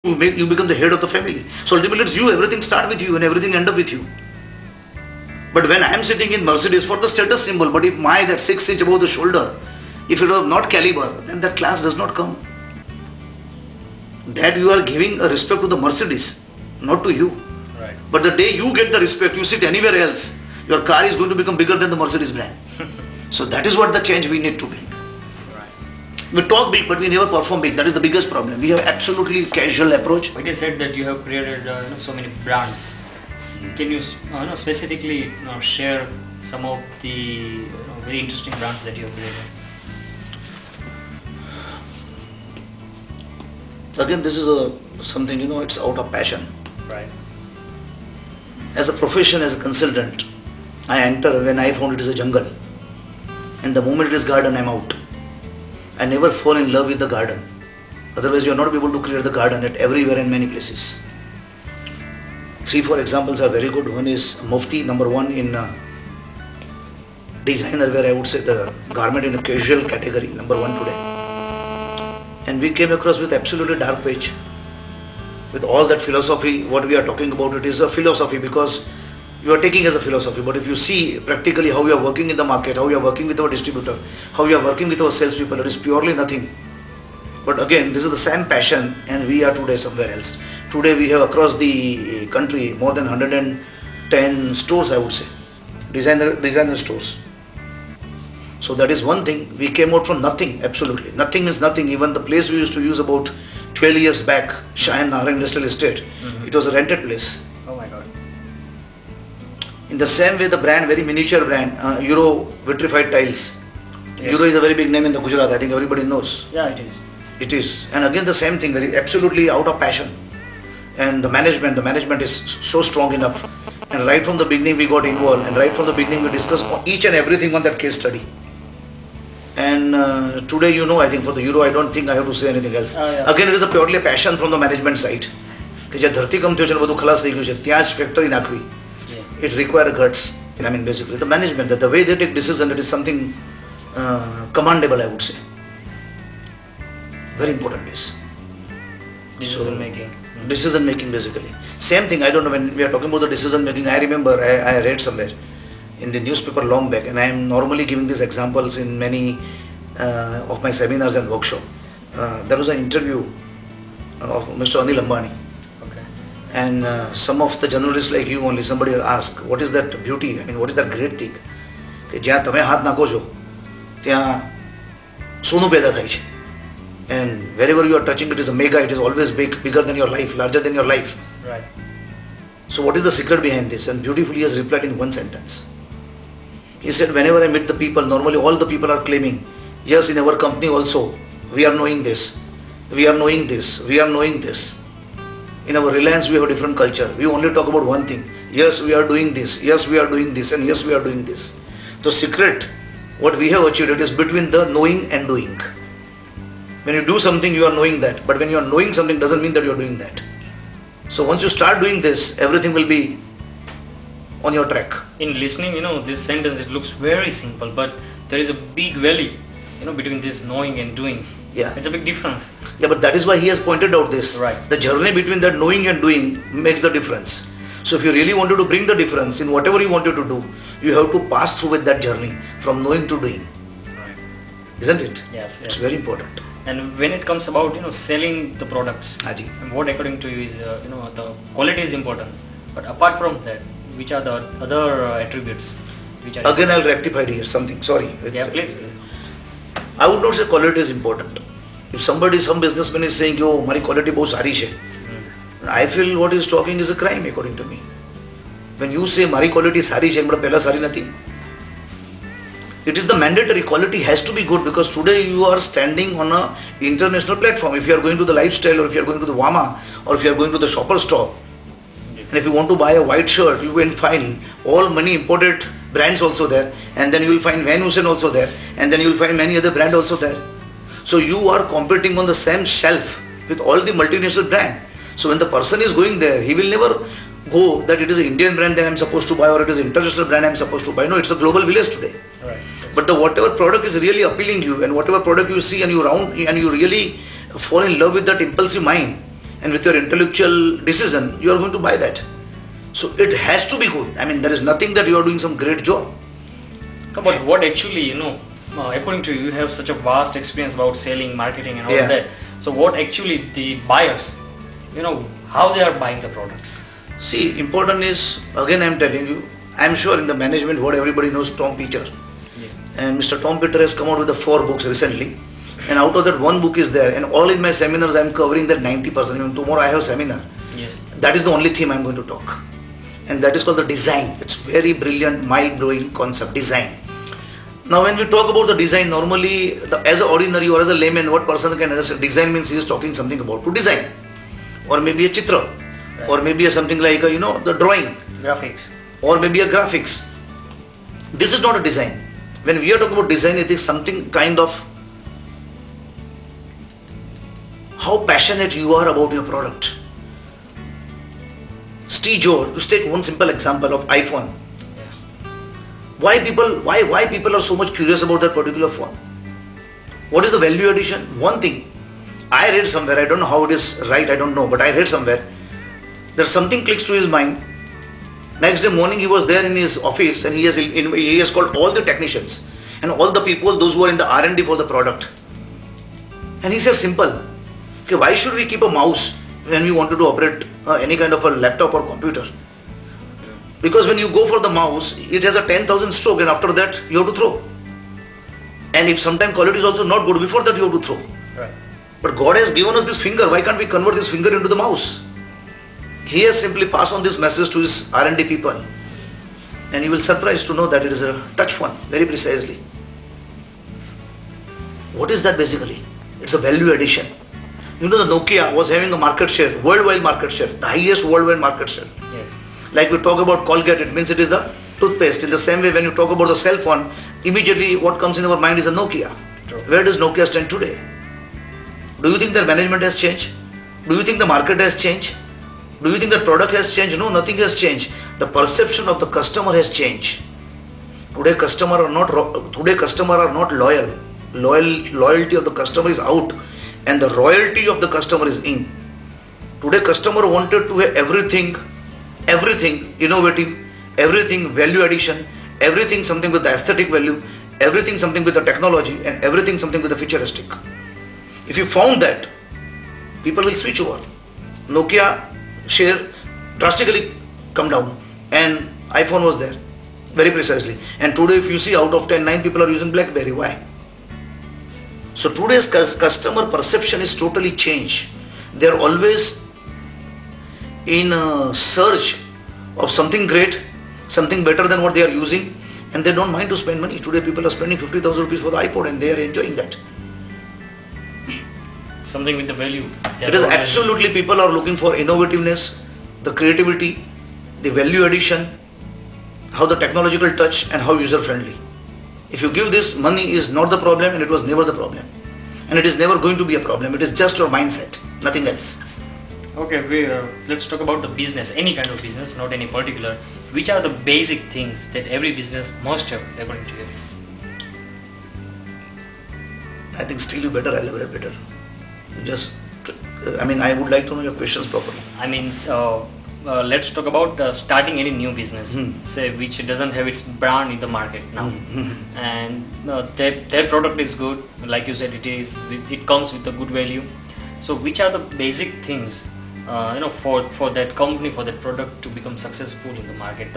you become the head of the family. So ultimately it's you, everything start with you and everything end up with you. But when I am sitting in Mercedes for the status symbol, but if my that 6 inch above the shoulder, if it was not caliber, then that class does not come. That you are giving a respect to the Mercedes, not to you. Right. But the day you get the respect, you sit anywhere else, your car is going to become bigger than the Mercedes brand. So that is what the change we need to bring. We talk big, but we never perform big. That is the biggest problem. We have absolutely casual approach. It is said that you have created so many brands. Can you specifically share some of the very interesting brands that you have created? Again, this is something, it's out of passion. Right. As a profession, as a consultant, I enter when I found it is a jungle. And the moment it is garden, I'm out. I never fall in love with the garden. Otherwise, you are not able to create the garden at everywhere and many places. 3-4 examples are very good. One is Mufti, number 1 in designer, where I would say the garment in the casual category, number 1 today. And we came across with absolutely dark page. With all that philosophy, what we are talking about, it is a philosophy because you are taking as a philosophy. But if you see practically how we are working in the market, how we are working with our distributor, how we are working with our salespeople, it is purely nothing. But again, this is the same passion and we are today somewhere else. Today we have across the country more than 110 stores, I would say, designer stores. So that is one thing. We came out from nothing, absolutely. Nothing is nothing. Even the place we used to use about 12 years back, Shah & Nahar Industrial Estate, it was a rented place. Oh my God. In the same way, the brand, very miniature brand, Euro Vitrified Tiles. Yes. Euro is a very big name in the Gujarat, I think everybody knows. Yeah, it is. It is. And again the same thing, very absolutely out of passion. And the management is so strong enough. And right from the beginning we got involved and right from the beginning we discussed each and everything on that case study. And today, I think for the Euro, I don't think I have to say anything else. Yeah. Again, it is a purely a passion from the management side. It requires guts. I mean, basically, the management, the way they take decision, it is something commendable, I would say. Very important is. Decision making. Decision making, basically. Same thing, I don't know, when we are talking about the decision making, I remember I read somewhere in the newspaper long back, and I am normally giving these examples in many of my seminars and workshops. There was an interview of Mr. Anil Ambani. Okay. And some of the journalists like you only, somebody asked, what is that beauty? I mean, what is that great thing? જ્યાં તમે હાથ નાખો છો ત્યાં સોનું પેદા થાય છે. And wherever you are touching, it is a mega, it is always big, bigger than your life, larger than your life. Right. So what is the secret behind this? And beautifully he has replied in one sentence. He said, whenever I meet the people, normally all the people are claiming, yes, in our company also, we are knowing this, we are knowing this, we are knowing this. In our Reliance, we have a different culture. We only talk about one thing. Yes, we are doing this, yes, we are doing this, and yes, we are doing this. The secret, what we have achieved, it is between the knowing and doing. When you do something, you are knowing that. But when you are knowing something, doesn't mean that you are doing that. So once you start doing this, everything will be on your track. In listening, this sentence, it looks very simple, but there is a big valley, between this knowing and doing. Yeah. It's a big difference. Yeah, but that is why he has pointed out this. Right. The journey between that knowing and doing makes the difference. So if you really wanted to bring the difference in whatever you wanted to do, you have to pass through with that journey from knowing to doing. Right. Isn't it? Yes. It's very important. And when it comes about selling the products, Haji. and what according to you is the quality is important, but apart from that, which are the other attributes which are Again, I'll rectify here something. Sorry. Yeah, please. I would not say quality is important. If some businessman is saying, "Oh, my quality बहुत सारी है," I feel what he is talking is a crime according to me. When you say my quality सारी है, मतलब पहला सारी नहीं. It is the mandatory. Quality has to be good because today you are standing on a international platform. If you are going to the lifestyle, or if you are going to the Wama, or if you are going to the shopper stop, and if you want to buy a white shirt, you will find all many imported brands also there, and then you will find Van Heusen also there, and then you will find many other brands also there. So you are competing on the same shelf with all the multinational brand. So when the person is going there, he will never go that it is an Indian brand that I am supposed to buy, or it is an international brand I am supposed to buy. No, it's a global village today. Right. But whatever product is really appealing you, and whatever product you see and you really fall in love with that impulsive mind, and with your intellectual decision, you are going to buy that. So it has to be good. I mean, there is nothing that you are doing some great job. But what actually, according to you have such a vast experience about selling, marketing and all that. So what actually the buyers, how they are buying the products? See, important is, again I am telling you, I am sure in the management what everybody knows Tom Peter. Yeah. And Mr. Tom Peter has come out with the 4 books recently. And out of that, 1 book is there. And all in my seminars I am covering that 90%. Even tomorrow I have a seminar. Yes. That is the only theme I am going to talk. And that is called the design. It's very brilliant, mind-blowing concept, design. Now when we talk about the design, normally as an ordinary or as a layman, what person can understand? Design means he is talking something about to design. Or maybe a chitra. Right. Or maybe something like, the drawing. Graphics. Or maybe a graphics. This is not a design. When we are talking about design, it is something kind of how passionate you are about your product. Steve Jobs, just take one simple example of iPhone. Yes. Why people are so much curious about that particular phone? What is the value addition? One thing, I read somewhere, I don't know how it is right, I don't know, but I read somewhere, that something clicks to his mind. Next day morning he was there in his office and he has called all the technicians and all the people, those who are in the R&D for the product. And he said simple, okay, why should we keep a mouse when we wanted to operate any kind of a laptop or computer? Because when you go for the mouse, it has a 10,000 stroke and after that you have to throw. And if sometime quality is also not good, before that you have to throw. Right. But God has given us this finger, why can't we convert this finger into the mouse? He has simply passed on this message to his R&D people. And you will be surprised to know that it is a touch phone, very precisely. What is that basically? It's a value addition. The Nokia was having a market share, worldwide market share, the highest worldwide market share. Yes. Like we talk about Colgate, it means it is the toothpaste. In the same way, when you talk about the cell phone, immediately what comes in our mind is a Nokia. True. Where does Nokia stand today? Do you think their management has changed? Do you think the market has changed? Do you think the product has changed? No, nothing has changed. The perception of the customer has changed. Today customer are not loyal. Loyalty of the customer is out and the royalty of the customer is in. Today customer wanted to have everything innovative, everything value addition, everything something with the aesthetic value, everything something with the technology and everything something with the futuristic. If you found that, people will switch over. Nokia share drastically come down and iPhone was there, very precisely. And today if you see out of 10, 9 people are using BlackBerry. Why? So today's customer perception is totally changed. They are always in a search of something great, something better than what they are using, and they don't mind to spend money. Today people are spending 50,000 rupees for the iPod and they are enjoying that. Something with the value. It is absolutely, people are looking for innovativeness, the creativity, the value addition, how the technological touch and how user friendly. If you give this, money is not the problem and it was never the problem. And it is never going to be a problem. It is just your mindset, nothing else. Okay, let's talk about the business, any kind of business, not any particular. Which are the basic things that every business must have according to you? I think still you better elaborate better. I would like to know your questions properly. Let's talk about starting any new business, say which doesn't have its brand in the market now, and their product is good, like you said, it comes with a good value. So which are the basic things for that company, for that product to become successful in the market?